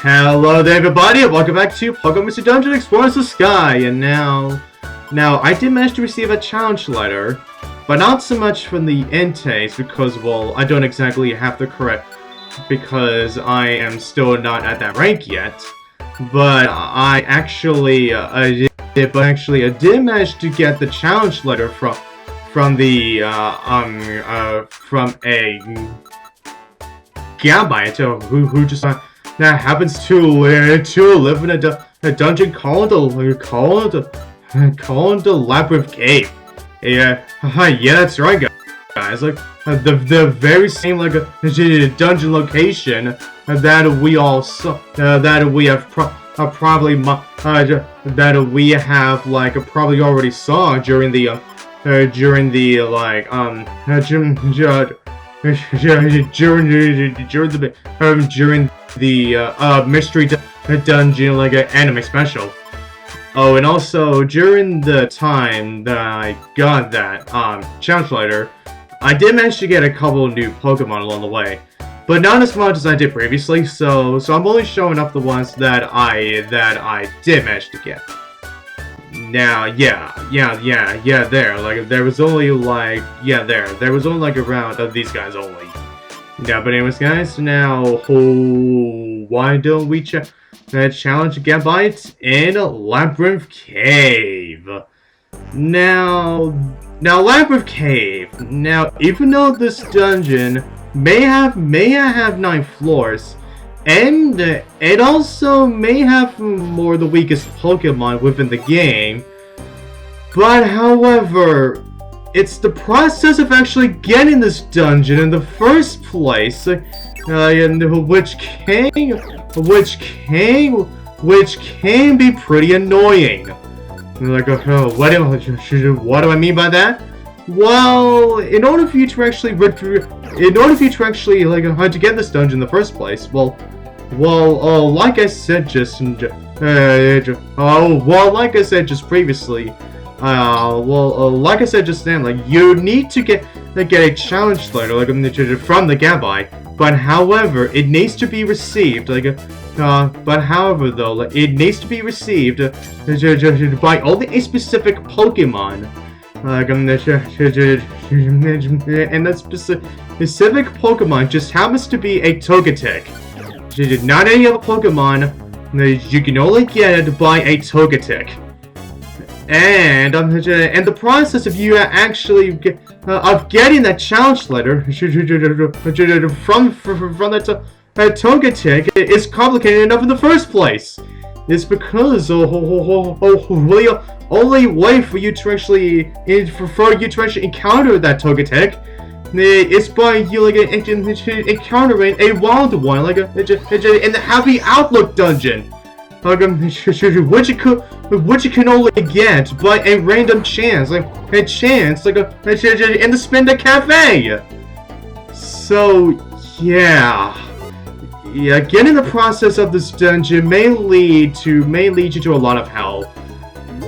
Hello there everybody, and welcome back to Pokemon Mystery Dungeon Explorers the Sky. And now I did manage to receive a challenge letter, but not so much from the intakes because, well, I don't exactly have the correct, because I am still not at that rank yet. But I actually did manage to get the challenge letter from a Gabite who just that happens to live in a dungeon called the Labyrinth Cave. Yeah, that's right, guys. Like the very same dungeon location that we all saw, that we have probably already saw during the mystery dungeon anime special. Oh, and also during the time that I got that challenge letter, I did manage to get a couple new Pokemon along the way, but not as much as I did previously. So I'm only showing up the ones that I did manage to get. Now, there was only around of these guys only. Yeah, but anyways, guys, now why don't we challenge Gabite in Labyrinth Cave? Now Labyrinth Cave. Now, even though this dungeon may have 9 floors, and it also may have more the weakest Pokemon within the game, but however, it's the process of actually getting this dungeon in the first place, which can be pretty annoying. What do I mean by that? Well, in order for you to actually to get this dungeon in the first place, like I said just previously, like I said just then, you need to get a challenge letter from the Gabite, but however, it needs to be received it needs to be received by only a specific Pokemon. And that specific Pokemon just happens to be a Togetic. Not any other Pokemon. You can only get it by a Togetic. And the process of you actually getting that challenge letter from that Togetic is complicated enough in the first place. It's because the only way for you to actually encounter that Togetic is by you encountering a wild one, in the Happy Outlook dungeon, which you can only get by a random chance, in the Spinda Cafe. So yeah, getting the process of this dungeon may lead you to a lot of hell.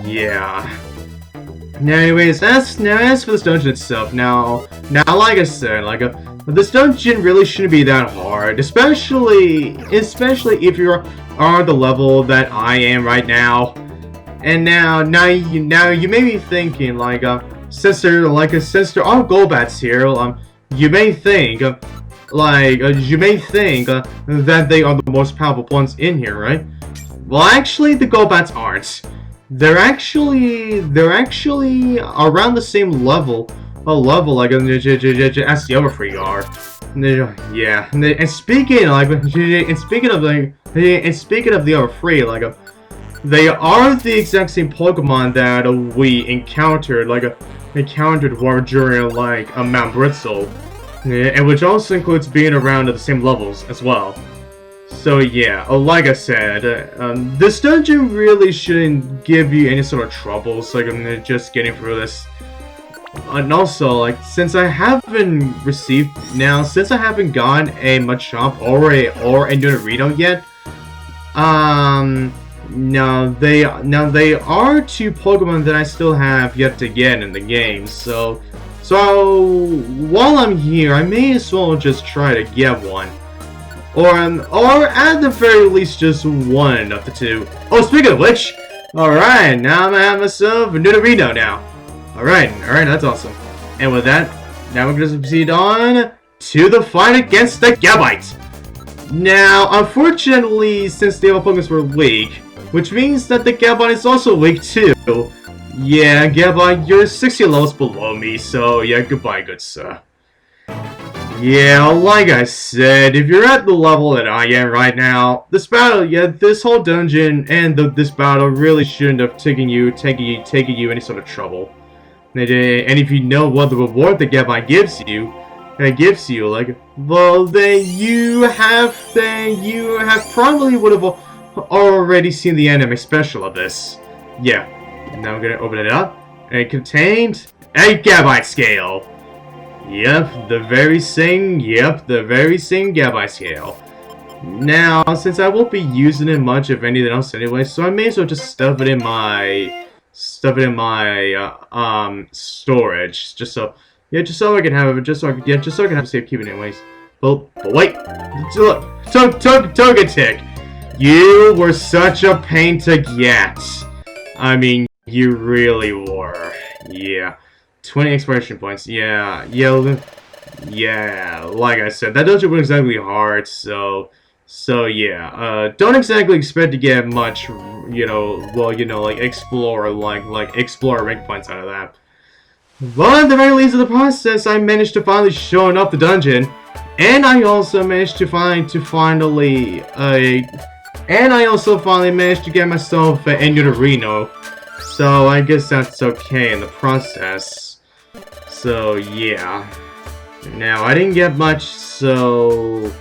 Yeah. Now, anyways, as for this dungeon itself, now, like I said, this dungeon really shouldn't be that hard, especially if you are the level that I am right now. And now you may be thinking, since there are Golbats here, you may think that they are the most powerful ones in here, right? Well, actually, the Golbats aren't. They're actually around the same level as the other 3 are. Yeah, and speaking of the other 3, they are the exact same Pokemon that we encountered during Mount Britzel, and which also includes being around at the same levels as well. So yeah, like I said, this dungeon really shouldn't give you any sort of troubles, just getting through this. And also, since I haven't gotten a Machop or a Nidorino yet, now they are 2 Pokemon that I still have yet to get in the game. So while I'm here, I may as well just try to get one. or at the very least, just one of the two. Oh, speaking of which, alright, now I'm gonna have myself a Nidorino now. Alright, that's awesome. And with that, now we're gonna proceed on to the fight against the Gabite. Now, unfortunately, since the other Pokemon were weak, which means that the Gabite is also weak too. Yeah, Gabite, you're 60 levels below me, so yeah, goodbye, good sir. Yeah, like I said, if you're at the level that I am right now, this battle, yeah, this whole dungeon and this battle really shouldn't have taken you any sort of trouble. And if you know what the reward the Gabite gives you, like, well, then you have probably would have already seen the anime special of this. Yeah. Now I'm gonna open it up, and it contained a Gabite Scale. Yep, the very same Gabite Scale. Now, since I won't be using it much of anything else anyway, so I may as well just stuff it in my storage, just so I can have it, just so I can have safekeeping anyways. But wait, look, Togetic, you were such a pain to get. I mean, you really were. Yeah. 20 expiration points. Yeah, like I said, that dungeon wasn't exactly hard, so yeah. Don't exactly expect to get much, like explore rank points out of that. But at the very least of the process, I managed to finally show up the dungeon, and I also managed to finally managed to get myself a Nidorino. So I guess that's okay in the process. So yeah. Now I didn't get much, so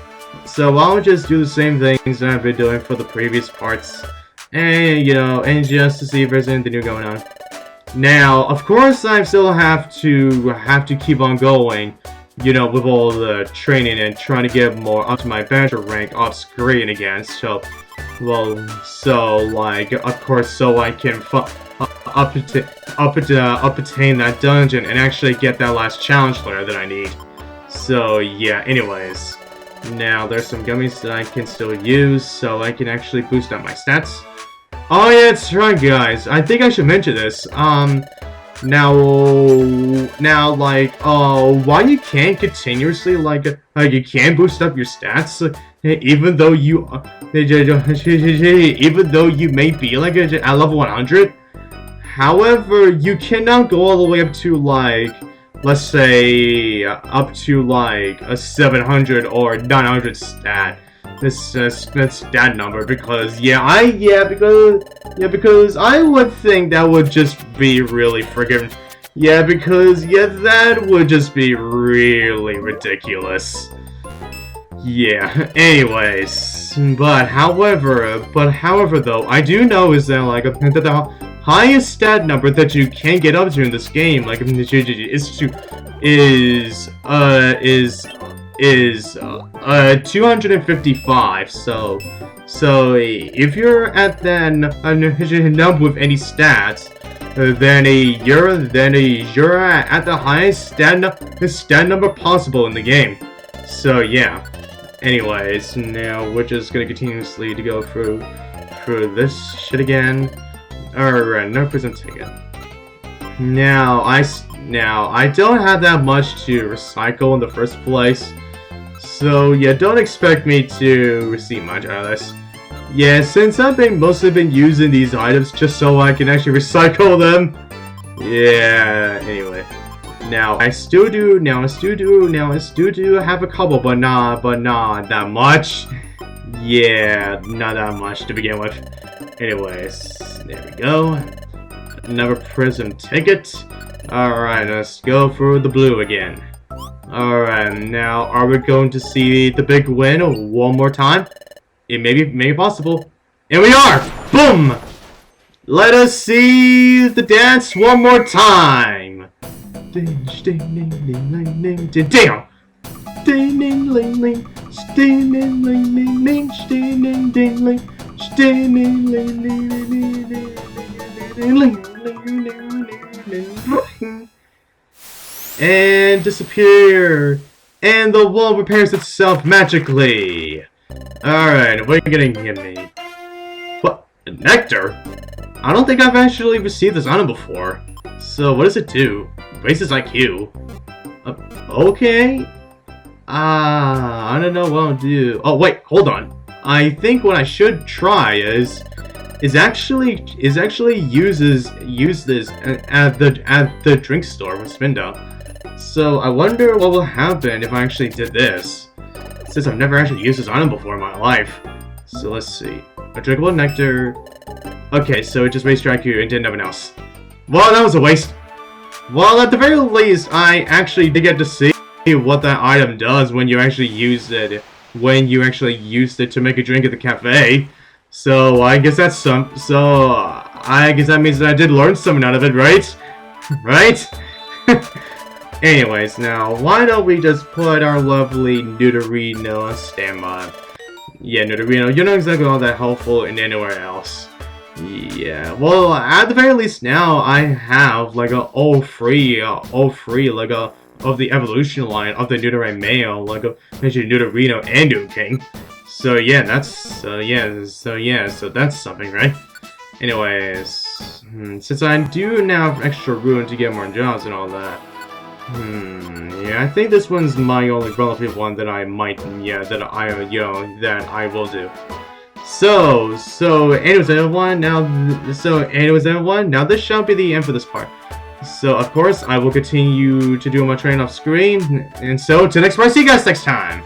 I'll just do the same things that I've been doing for the previous parts, and just to see if there's anything new going on. Now, of course, I still have to keep on going, with all the training and trying to get more up to my adventure rank off screen again. So like, of course, so I can obtain that dungeon and actually get that last challenge letter that I need. So yeah, anyways, now there's some gummies that I can still use, so I can actually boost up my stats. Oh yeah, that's right, guys. I think I should mention this. Now, like, why you can't continuously, you can boost up your stats, even though you may be, like, at level 100. However, you cannot go all the way up to, like, let's say, up to, like, a 700 or 900 stat. This stat number, because because I would think that would just be really friggin' that would just be really ridiculous. Yeah, anyways, but however though, I do know is that, like, that the highest stat number that you can get up to in this game, like, is 255. So if you're at that number with any stats, then you're at the highest stat number possible in the game. So yeah. Anyways, now we're just gonna continuously to go through this shit again. Alright, no prison ticket. Now I don't have that much to recycle in the first place, so yeah, don't expect me to receive much out of this. Yeah, since I've mostly been using these items just so I can actually recycle them. Yeah, anyway. Now I still do have a couple, but not that much. Yeah, not that much to begin with. Anyways, there we go. Another prison ticket. Alright, let's go through the blue again. Alright, now are we going to see the big win one more time? It may be possible. And we are! Boom! Let us see the dance one more time! Damn! And disappear, and the wall repairs itself magically. Alright, what are you gonna give me? What? Nectar? I don't think I've actually received this item before. So, what does it do? Raises IQ. Okay. I don't know what I'll do. Oh, wait, hold on. I think what I should try is actually use this at the drink store with Spinda. So I wonder what will happen if I actually did this, since I've never actually used this item before in my life. So let's see. A drinkable nectar. Okay, so it just raised your IQ and did nothing else. Well, that was a waste. Well, at the very least, I actually did get to see what that item does when you actually use it. When you actually used it to make a drink at the cafe. So I guess that's I guess that means that I did learn something out of it, right? Right? Anyways, now why don't we just put our lovely Nidorino on standby? Yeah, Nidorino, you're not exactly all that helpful in anywhere else. Yeah, well, at the very least now I have like a all free like a of the evolution line of the Nidorino male, like a Nidorino and King. So yeah, so that's something, right? Anyways, since I do now have extra room to get more jobs and all that, yeah, I think this one's my only relative one that I might, that I will do. So anyways everyone, now this shall be the end for this part. So of course I will continue to do my training off screen, and so till next part, see you guys next time.